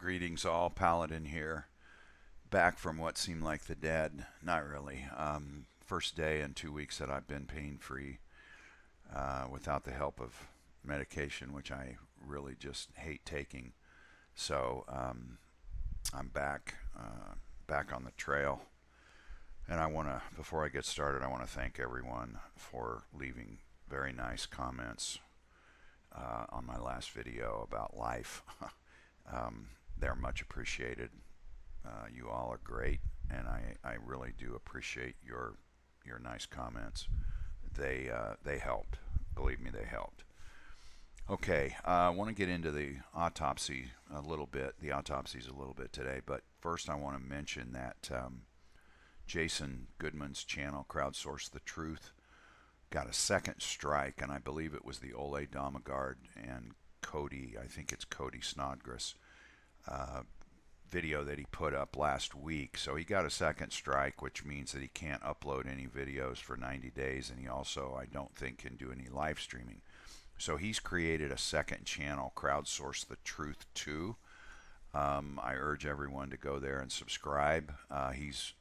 Greetings all, Paladin here, back from what seemed like the dead. Not really. First day in 2 weeks that I've been pain-free without the help of medication, which I really just hate taking. So I'm back on the trail. And before I get started, I want to thank everyone for leaving very nice comments on my last video about life. They're much appreciated. You all are great, and I really do appreciate your nice comments. They helped. Believe me, they helped. Okay, I want to get into the autopsies a little bit today, but first I want to mention that Jason Goodman's channel, Crowdsource the Truth, got a second strike, and I believe it was the Ole Damagard and Cody, I think it's Cody Snodgrass, video that he put up last week. So he got a second strike, which means that he can't upload any videos for 90 days, and he also, I don't think, can do any live streaming. So he's created a second channel, Crowdsource the Truth 2. I urge everyone to go there and subscribe. He's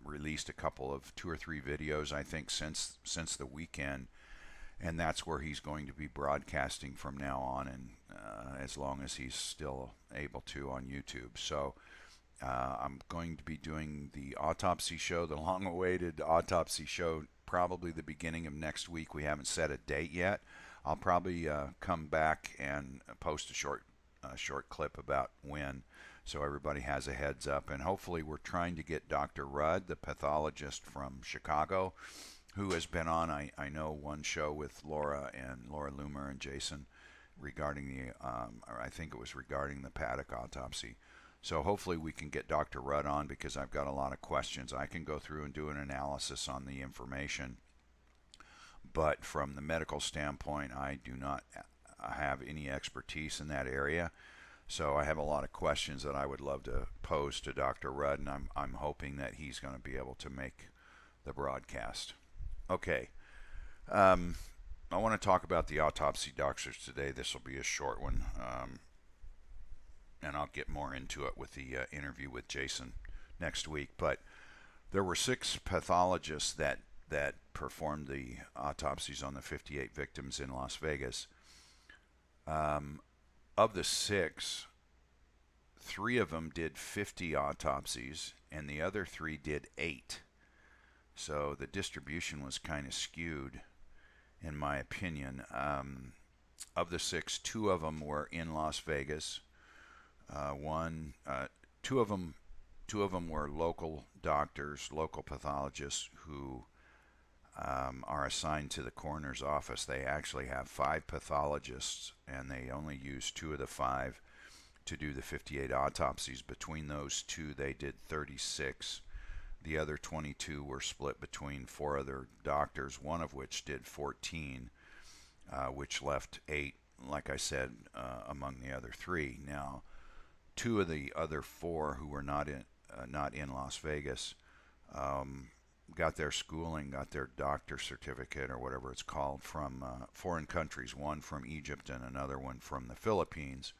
released a couple of 2 or 3 videos, I think, since the weekend, and that's where he's going to be broadcasting from now on, and as long as he's still able to on YouTube. So I'm going to be doing the autopsy show, the long-awaited autopsy show, probably the beginning of next week. We haven't set a date yet. I'll probably come back and post a short clip about when, so everybody has a heads up. And hopefully we're trying to get Dr. Rudd, the pathologist from Chicago, who has been on, I know, one show with Laura Loomer and Jason regarding or I think it was regarding the Paddock autopsy. So hopefully we can get Dr. Rudd on, because I've got a lot of questions. I can go through and do an analysis on the information, but from the medical standpoint, I do not have any expertise in that area. So I have a lot of questions that I would love to pose to Dr. Rudd, and I'm hoping that he's going to be able to make the broadcast. Okay. I want to talk about the autopsy doctors today. This will be a short one, and I'll get more into it with the interview with Jason next week. But there were 6 pathologists that performed the autopsies on the 58 victims in Las Vegas. Of the 6, 3 of them did 50 autopsies, and the other 3 did 8. So the distribution was kind of skewed, in my opinion. Of the 6, 2 of them were in Las Vegas. Two of them were local doctors, local pathologists who are assigned to the coroner's office. They actually have 5 pathologists, and they only use 2 of the 5 to do the 58 autopsies. Between those 2, they did 36. The other 22 were split between 4 other doctors, one of which did 14, which left 8, like I said, among the other 3. Now, 2 of the other 4 who were not in Las Vegas got their schooling, got their doctor certificate or whatever it's called, from foreign countries, one from Egypt and another one from the Philippines.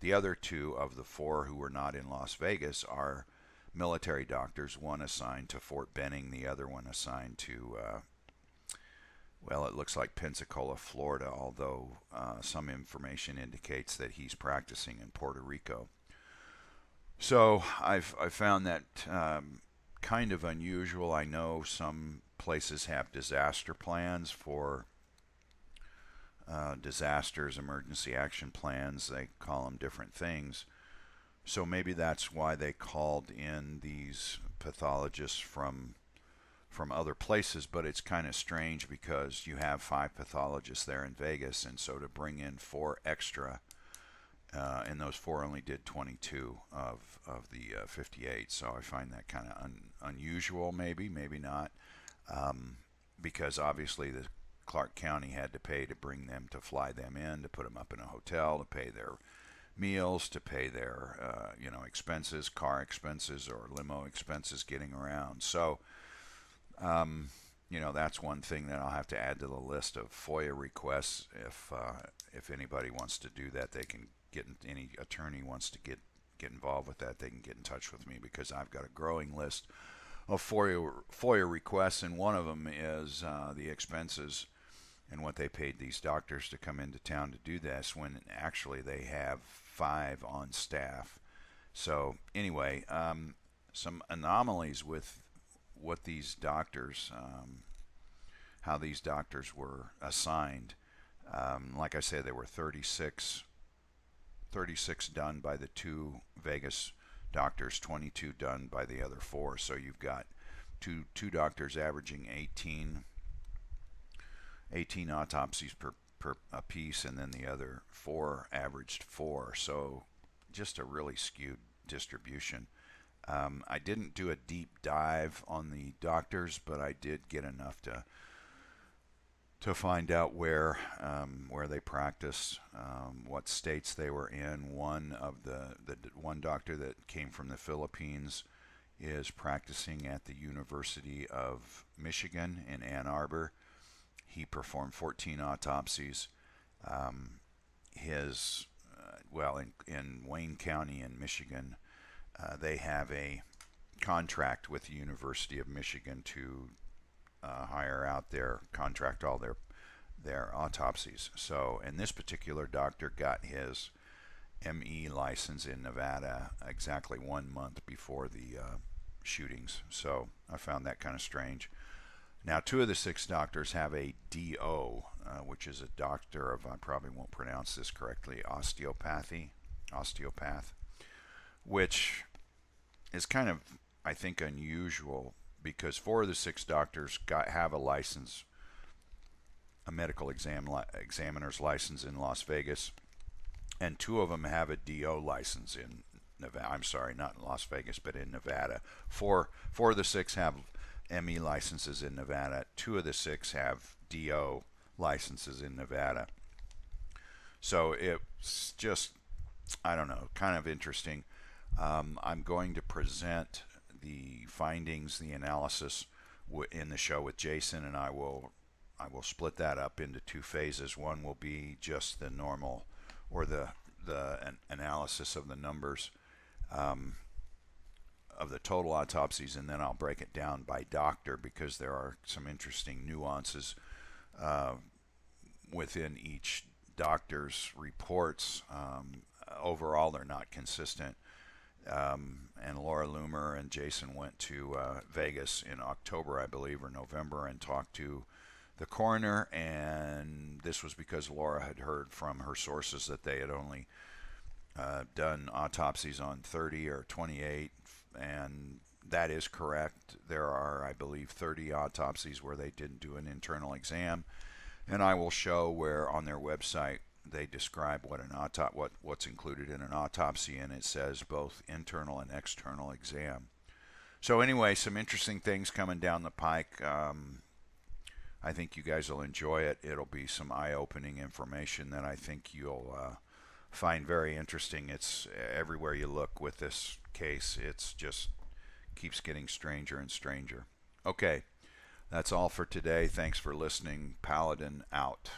The other 2 of the 4 who were not in Las Vegas are military doctors, one assigned to Fort Benning, the other one assigned to, well, it looks like Pensacola, Florida, although some information indicates that he's practicing in Puerto Rico. So I've found that kind of unusual. I know some places have disaster plans for disasters, emergency action plans. They call them different things. So maybe that's why they called in these pathologists from other places, but it's kind of strange because you have 5 pathologists there in Vegas, and so to bring in 4 extra, and those 4 only did 22 of the 58. So I find that kind of unusual, maybe not, because obviously the Clark County had to pay to bring them, to fly them in, to put them up in a hotel, to pay their meals, to pay their expenses, car expenses or limo expenses getting around. So that's one thing that I'll have to add to the list of FOIA requests. If anybody wants to do that, they can any attorney wants to get involved with that, they can get in touch with me, because I've got a growing list of FOIA requests, and one of them is the expenses and what they paid these doctors to come into town to do this, when actually they have 5 on staff. So anyway, some anomalies with what these doctors, how these doctors were assigned. Like I said, there were 36 done by the 2 Vegas doctors, 22 done by the other 4. So you've got two doctors averaging 18 autopsies per a piece, and then the other 4 averaged 4. So just a really skewed distribution. I didn't do a deep dive on the doctors, but I did get enough to find out where they practiced, what states they were in. One doctor that came from the Philippines is practicing at the University of Michigan in Ann Arbor. He performed 14 autopsies. In Wayne County in Michigan, they have a contract with the University of Michigan to contract all their autopsies. So, and this particular doctor got his ME license in Nevada exactly 1 month before the shootings. So I found that kind of strange. Now, 2 of the 6 doctors have a DO, which is a doctor of, I probably won't pronounce this correctly, osteopath, which is kind of, I think, unusual, because 4 of the 6 doctors have a license, a medical examiner's license in Las Vegas, and 2 of them have a DO license in Nevada. I'm sorry, not in Las Vegas, but in Nevada. 4 of the 6 have ME licenses in Nevada. 2 of the 6 have DO licenses in Nevada. So it's just, I don't know, kind of interesting. I'm going to present the findings, the analysis in the show with Jason, and I will split that up into 2 phases. One will be just the normal, or the analysis of the numbers of the total autopsies, and then I'll break it down by doctor, because there are some interesting nuances within each doctor's reports. Overall, they're not consistent. And Laura Loomer and Jason went to Vegas in October, I believe, or November, and talked to the coroner, and this was because Laura had heard from her sources that they had only done autopsies on 30 or 28, and that is correct. There are, I believe, 30 autopsies where they didn't do an internal exam, and I will show where on their website they describe what's included in an autopsy, and it says both internal and external exam. So anyway, some interesting things coming down the pike. I think you guys will enjoy it. It'll be some eye-opening information that I think you'll find very interesting. It's everywhere you look with this case, it's just keeps getting stranger and stranger. Okay, that's all for today. Thanks for listening. Paladin out.